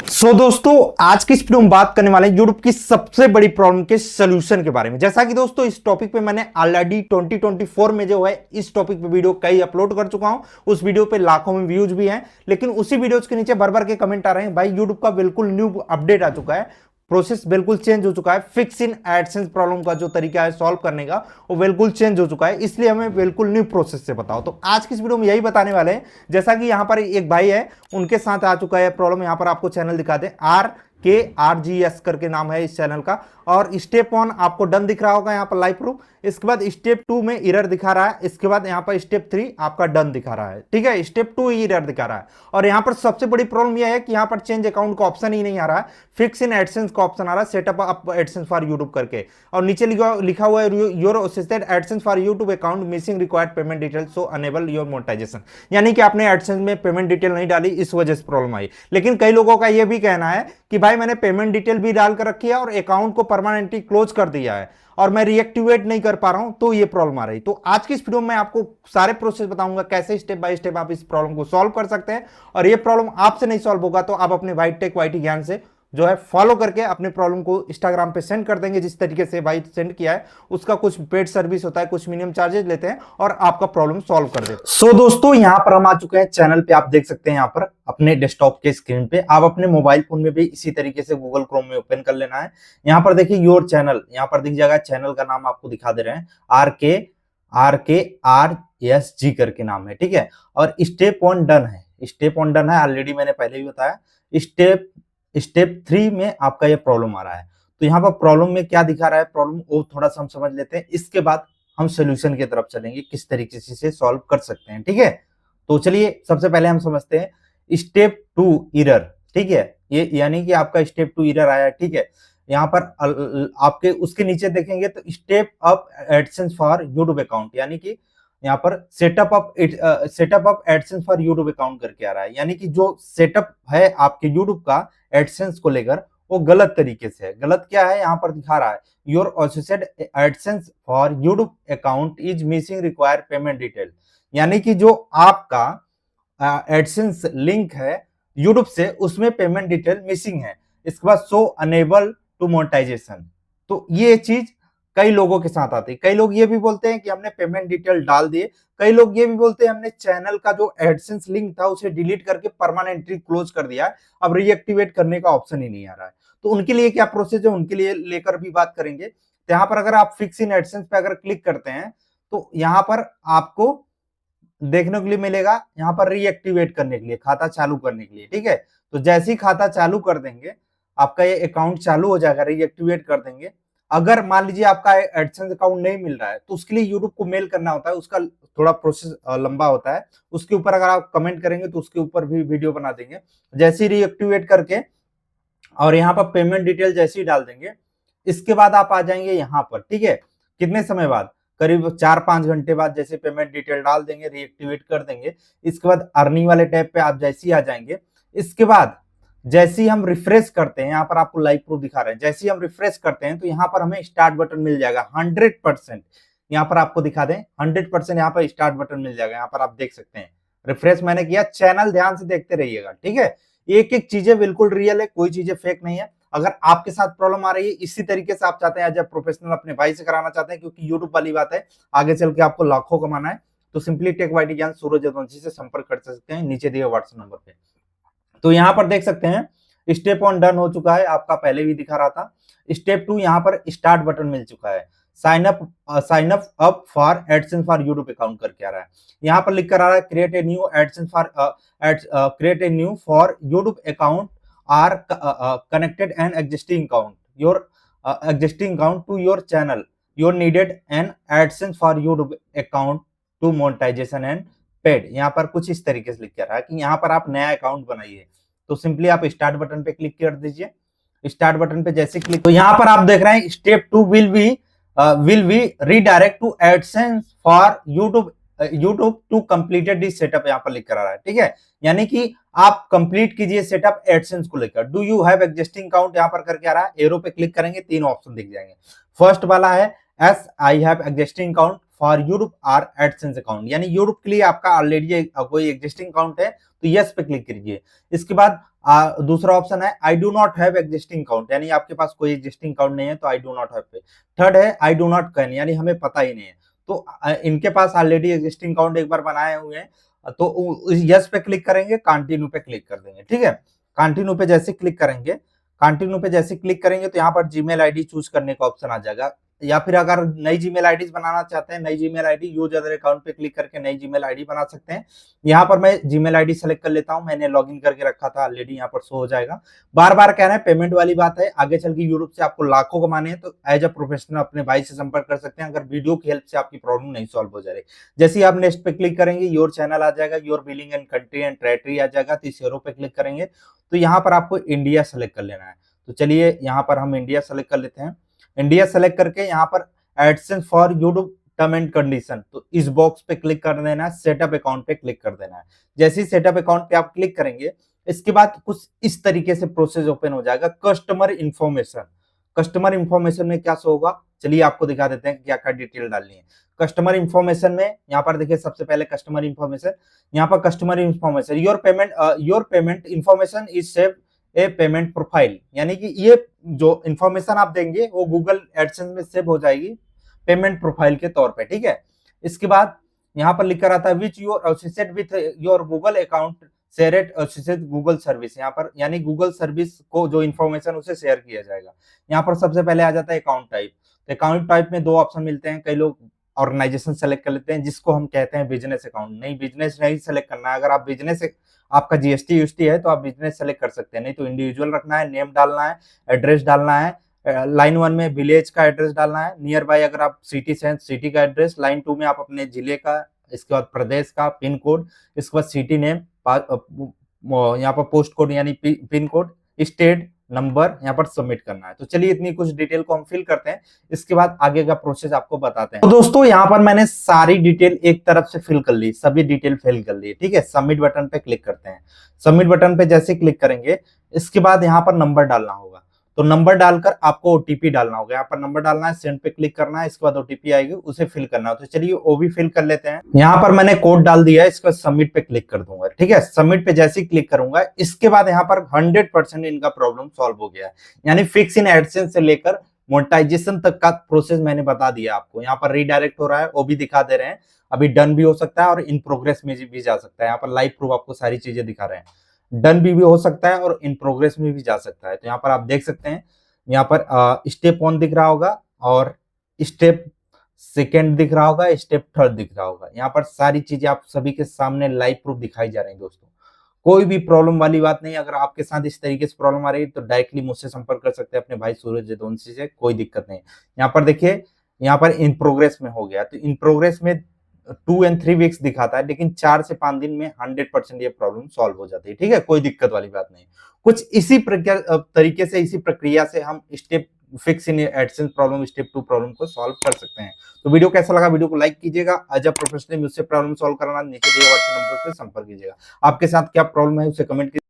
दोस्तों आज की इस वीडियो में बात करने वाले हैं यूट्यूब की सबसे बड़ी प्रॉब्लम के सोल्यूशन के बारे में। जैसा कि दोस्तों इस टॉपिक पे मैंने ऑलरेडी 2024 में जो है इस टॉपिक पे वीडियो कई अपलोड कर चुका हूं। उस वीडियो पे लाखों में व्यूज भी हैं, लेकिन उसी वीडियोस के नीचे भर भर के कमेंट आ रहे हैं, भाई यूट्यूब का बिल्कुल न्यू अपडेट आ चुका है, प्रोसेस बिल्कुल चेंज हो चुका है, फिक्स इन एडसेंस प्रॉब्लम का जो तरीका है सॉल्व करने का वो बिल्कुल चेंज हो चुका है, इसलिए हमें बिल्कुल न्यू प्रोसेस से बताओ। तो आज की इस वीडियो में यही बताने वाले हैं। जैसा कि यहां पर एक भाई है, उनके साथ आ चुका है प्रॉब्लम। यहां पर आपको चैनल दिखा दे, RKRGS करके नाम है इस चैनल का, और स्टेप 1 आपको डन दिख रहा होगा यहाँ पर लाइव प्रूफ। इसके बाद स्टेप 2 में एरर दिखा रहा है, इसके बाद यहाँ पर स्टेप 3 आपका डन दिखा रहा है। ठीक है, स्टेप 2 एरर दिखा रहा है। और यहाँ पर सबसे बड़ी प्रॉब्लम यह है कि यहाँ पर चेंज अकाउंट का ऑप्शन ही नहीं आ रहा है, फिक्स इन एडसेंस का ऑप्शन आ रहा है, setup up AdSense for YouTube करके, और नीचे लिखा हुआ है your assisted AdSense for YouTube account missing required payment detail so enable your monetization. यानी कि आपने एडसेंस में पेमेंट डिटेल नहीं डाली, इस वजह से प्रॉब्लम आई। लेकिन कई लोगों का यह भी कहना है कि भाई मैंने पेमेंट डिटेल भी डाल कर रखी है और अकाउंट को परमानेंटली क्लोज कर दिया है और मैं रीएक्टिवेट नहीं कर पा रहा हूं, तो ये प्रॉब्लम आ रही। तो आज की इस वीडियो में आपको सारे प्रोसेस बताऊंगा, कैसे स्टेप बाय स्टेप आप इस प्रॉब्लम को सॉल्व कर सकते हैं। और ये प्रॉब्लम आपसे नहीं सॉल्व होगा तो आप अपने वाइट टेक वाईटी ज्ञान से जो है फॉलो करके अपने प्रॉब्लम को इंस्टाग्राम पे सेंड कर देंगे। जिस तरीके से भाई सेंड किया है उसका कुछ पेड सर्विस होता है, कुछ मिनिमम चार्जेस लेते हैं और आपका प्रॉब्लम सॉल्व कर देते। दोस्तों यहाँ पर हम आ चुके हैं चैनल पे, आप देख सकते हैं यहाँ पर अपने डेस्कटॉप के स्क्रीन पे। आप अपने मोबाइल फोन में भी इसी तरीके से गूगल क्रोम में ओपन कर लेना है। यहाँ पर देखिए योर चैनल, यहाँ पर दिख जाएगा, चैनल का नाम आपको दिखा दे रहे हैं, RKRSG करके नाम है। ठीक है, और स्टेप 1 डन है, स्टेप 1 डन है, ऑलरेडी मैंने पहले भी बताया। स्टेप 3 में आपका ये प्रॉब्लम आ रहा है। तो यहाँ पर प्रॉब्लम में क्या दिखा रहा है, प्रॉब्लम वो थोड़ा सा हम समझ लेते हैं, इसके बाद हम सोल्यूशन की तरफ चलेंगे, किस तरीके से इसे सॉल्व कर सकते हैं। ठीक है, तो चलिए सबसे पहले हम समझते हैं स्टेप 2 एरर। ठीक है, ये यानी कि आपका स्टेप 2 एरर आया। ठीक है, यहाँ पर आपके उसके नीचे देखेंगे तो step up AdSense for YouTube account, यानी कि यहाँ पर setup up AdSense for YouTube account करके आ रहा है। यानी कि जो सेटअप है आपके यूट्यूब का एडसेंस को लेकर वो गलत तरीके से है। गलत क्या है, यहाँ पर दिखा रहा है your associated AdSense for YouTube account is missing require payment detail. यानी कि जो आपका एडसेंस लिंक है यूट्यूब से, उसमें पेमेंट डिटेल मिसिंग है। इसके बाद शो अनेबल टू मोनेटाइजेशन। तो ये चीज कई लोगों के साथ आती है। कई लोग ये भी बोलते हैं कि हमने पेमेंट डिटेल डाल दिए, कई लोग ये भी बोलते हैं हमने चैनल का जो एडसेंस लिंक था उसे डिलीट करके परमानेंटली क्लोज कर दिया है, अब रीएक्टिवेट करने का ऑप्शन ही नहीं आ रहा है। तो उनके लिए क्या प्रोसेस है, उनके लिए लेकर भी बात करेंगे। तो यहाँ पर अगर आप फिक्स इन एडसेंस पे अगर क्लिक करते हैं तो यहाँ पर आपको देखने के लिए मिलेगा, यहाँ पर रीएक्टिवेट करने के लिए, खाता चालू करने के लिए। ठीक है, तो जैसे ही खाता चालू कर देंगे आपका ये अकाउंट चालू हो जाएगा, रीएक्टिवेट कर देंगे। अगर मान लीजिए आपका एडसेंस अकाउंट नहीं मिल रहा है तो उसके लिए यूट्यूब को मेल करना होता है, उसका थोड़ा प्रोसेस लंबा होता है। उसके ऊपर अगर आप कमेंट करेंगे तो उसके ऊपर भी वीडियो बना देंगे। जैसे ही रीएक्टिवेट करके और यहाँ पर पेमेंट डिटेल जैसे ही डाल देंगे, इसके बाद आप आ जाएंगे यहाँ पर। ठीक है, कितने समय बाद, करीब 4-5 घंटे बाद जैसे पेमेंट डिटेल डाल देंगे, रीएक्टिवेट कर देंगे। इसके बाद अर्निंग वाले टैब पे आप जैसे ही आ जाएंगे। इसके बाद जैसे ही हम रिफ्रेश करते हैं, यहाँ पर आपको लाइव प्रूफ दिखा रहे हैं, जैसे ही हम रिफ्रेश करते हैं तो यहाँ पर हमें स्टार्ट बटन मिल जाएगा 100%। यहाँ पर आपको दिखा दें 100% यहाँ पर स्टार्ट बटन मिल जाएगा। यहाँ पर आप देख सकते हैं, रिफ्रेश मैंने किया। चैनल ध्यान से देखते रहिएगा। ठीक है, एक एक चीजें बिल्कुल रियल है, कोई चीजें फेक नहीं है। अगर आपके साथ प्रॉब्लम आ रही है, इसी तरीके से आप चाहते हैं एज ए प्रोफेशनल अपने भाई से कराना चाहते हैं, क्योंकि यूट्यूब वाली बात है, आगे चल के आपको लाखों कमाना है, तो सिंपली टेक वाईटी ज्ञान सूरज यदुवंशी से संपर्क कर सकते हैं नीचे दिए व्हाट्सएप नंबर पे। तो यहाँ पर देख सकते हैं स्टेप 1 डन हो चुका है, आपका पहले भी दिखा रहा था। स्टेप 2 यहाँ पर स्टार्ट बटन मिल चुका है, sign up for AdSense for YouTube account करके आ रहा है। यहाँ पर लिख कर आ रहा है create a new AdSense for create a new for YouTube account or connected and existing account your existing account to your channel, you needed an AdSense for YouTube account to monetization and paid। यहाँ पर कुछ इस तरीके से लिख कर रहा है कि यहाँ पर आप नया अकाउंट बनाइए। तो सिंपली आप स्टार्ट बटन पे क्लिक कर दीजिए। स्टार्ट बटन पे जैसे क्लिक, तो यहाँ पर आप देख रहे हैं step 2 will be redirect to AdSense for YouTube to completed this setup, यहाँ पर लिख कर आ रहा है। ठीक है, यानी कि आप कंप्लीट कीजिए सेटअप एडसेंस को लेकर। Do you have existing account, यहाँ पर करके आ रहा है, एरो पे क्लिक करेंगे, 3 ऑप्शन दिख जाएंगे। फर्स्ट वाला है as I have existing account for YouTube or AdSense account, यानी यूट्यूब के लिए आपका ऑलरेडी कोई एग्जिस्टिंग अकाउंट है तो यस पे क्लिक कीजिए। इसके बाद दूसरा ऑप्शन है I do not have existing account, यानी आपके पास कोई एग्जिस्टिंग अकाउंट नहीं है तो आई डू नॉट हैव पे। थर्ड है आई डू नॉट कैन, यानी हमें पता ही नहीं है, तो इनके पास ऑलरेडी एग्जिस्टिंग अकाउंट एक बार बनाए हुए हैं तो यस पे क्लिक करेंगे, कंटिन्यू पे क्लिक कर देंगे। ठीक है, कंटिन्यू पे जैसे क्लिक करेंगे, कंटिन्यू पे जैसे क्लिक करेंगे तो यहाँ पर जीमेल आईडी चूज करने का ऑप्शन आ जाएगा, या फिर अगर नई जीमेल आईडी बनाना चाहते हैं, नई Gmail ID use other account पे क्लिक करके नई जीमेल आईडी बना सकते हैं। यहाँ पर मैं जीमेल आईडी सेलेक्ट कर लेता हूँ, मैंने लॉगिन करके रखा था ऑलरेडी, यहाँ पर शो हो जाएगा। बार बार कह रहे हैं पेमेंट वाली बात है, आगे चल के यूट्यूब से आपको लाखों कमाने हैं तो एज अ प्रोफेशनल अपने भाई से संपर्क कर सकते हैं, अगर वीडियो की हेल्प से आपकी प्रॉब्लम नहीं सॉल्व हो जाए। जैसे ही आप नेक्स्ट पे क्लिक करेंगे योर चैनल आ जाएगा, your billing and country and territory आ जाएगा, तो इस एरो पे क्लिक करेंगे तो यहाँ पर आपको इंडिया सेलेक्ट कर लेना है। तो चलिए यहाँ पर हम इंडिया सेलेक्ट कर लेते हैं। इंडिया सेलेक्ट करके यहाँ पर AdSense for YouTube term and condition, तो इस बॉक्स पे क्लिक कर देना है, सेटअप अकाउंट पे क्लिक कर देना है। जैसे ही सेटअप अकाउंट पे आप क्लिक करेंगे इसके बाद कुछ इस तरीके से प्रोसेस ओपन हो जाएगा। कस्टमर इंफॉर्मेशन, कस्टमर इंफॉर्मेशन में क्या शो होगा, चलिए आपको दिखा देते हैं क्या क्या डिटेल डालनी है। कस्टमर इंफॉर्मेशन में यहाँ पर देखिए सबसे पहले कस्टमर इंफॉर्मेशन, यहाँ पर customer information your payment information is save A payment profile, यानी कि ये जो इंफॉर्मेशन आप देंगे वो गूगल एडसेंस में सेव हो जाएगी पेमेंट प्रोफाइल के तौर पे। ठीक है, इसके बाद यहाँ पर लिखकर आता है which your associate with your Google account share it associate Google service, यहाँ पर यानी गूगल सर्विस को जो इन्फॉर्मेशन उसे शेयर किया जाएगा। यहाँ पर सबसे पहले आ जाता है अकाउंट टाइप, तो अकाउंट टाइप में दो ऑप्शन मिलते हैं, कई लोग ऑर्गेनाइजेशन सेलेक्ट कर लेते हैं जिसको हम कहते हैं बिजनेस अकाउंट। नहीं, बिजनेस नहीं सेलेक्ट करना है, अगर आप बिजनेस आपका जीएसटी यूएसटी है तो आप बिजनेस सेलेक्ट कर सकते हैं, नहीं तो इंडिविजुअल रखना है, नेम डालना है, एड्रेस डालना है। लाइन 1 में विलेज का एड्रेस डालना है, नियर बाय अगर आप सिटी से सिटी का एड्रेस, लाइन 2 में आप अपने जिले का, इसके बाद प्रदेश का पिन कोड, इसके बाद सिटी नेम, यहाँ पर पोस्ट कोड यानी पिन कोड, स्टेट नंबर, यहाँ पर सबमिट करना है। तो चलिए इतनी कुछ डिटेल को हम फिल करते हैं, इसके बाद आगे का प्रोसेस आपको बताते हैं। तो दोस्तों यहाँ पर मैंने सारी डिटेल एक तरफ से फिल कर ली, सभी डिटेल फिल कर ली। ठीक है, सबमिट बटन पे क्लिक करते हैं। सबमिट बटन पे जैसे क्लिक करेंगे इसके बाद यहाँ पर नंबर डालना होगा, तो नंबर डालकर आपको ओटीपी डालना होगा। यहाँ पर नंबर डालना है, सेंड पे क्लिक करना है, इसके बाद ओटीपी आएगी उसे फिल करना है। तो चलिए वो भी फिल कर लेते हैं। यहाँ पर मैंने कोड डाल दिया है, इसको सबमिट पे क्लिक कर दूंगा। ठीक है, सबमिट पे जैसे ही क्लिक करूंगा इसके बाद यहाँ पर 100% इनका प्रॉब्लम सॉल्व हो गया है, यानी फिक्स इन एडसेंस से लेकर मोनेटाइजेशन तक का प्रोसेस मैंने बता दिया आपको। यहाँ पर रीडायरेक्ट हो रहा है वो भी दिखा दे रहे हैं, अभी डन भी हो सकता है और इन प्रोग्रेस में भी जा सकता है। यहाँ पर लाइव प्रूफ आपको सारी चीजें दिखा रहे हैं, डन भी हो सकता है और इन प्रोग्रेस में भी जा सकता है। तो यहाँ पर आप देख सकते हैं, यहाँ पर स्टेप 1 दिख रहा होगा और स्टेप 2 दिख रहा होगा, स्टेप 3 दिख रहा होगा। यहाँ पर सारी चीजें आप सभी के सामने लाइव प्रूफ दिखाई जा रही है। दोस्तों कोई भी प्रॉब्लम वाली बात नहीं, अगर आपके साथ इस तरीके से प्रॉब्लम आ रही है तो डायरेक्टली मुझसे संपर्क कर सकते हैं, अपने भाई सूरज जदवंशी से, कोई दिक्कत नहीं। यहाँ पर देखिए, यहाँ पर इन प्रोग्रेस में हो गया, तो इन प्रोग्रेस में 2 and 3 वीक्स दिखाता है, लेकिन 4 से 5 दिन में 100% ये प्रॉब्लम सॉल्व हो जाती है। ठीक है, कोई दिक्कत वाली बात नहीं। कुछ इसी तरीके से, इसी प्रक्रिया से हम step fix in AdSense problem, step 2 problem को सॉल्व कर सकते हैं। तो वीडियो कैसा लगा, वीडियो को लाइक कीजिएगा। एज अ प्रोफेशनल मुझसे प्रॉब्लम सॉल्व करना, नीचे दिए व्हाट्सएप नंबर पर संपर्क कीजिएगा। आपके साथ क्या प्रॉब्लम है उसे कमेंट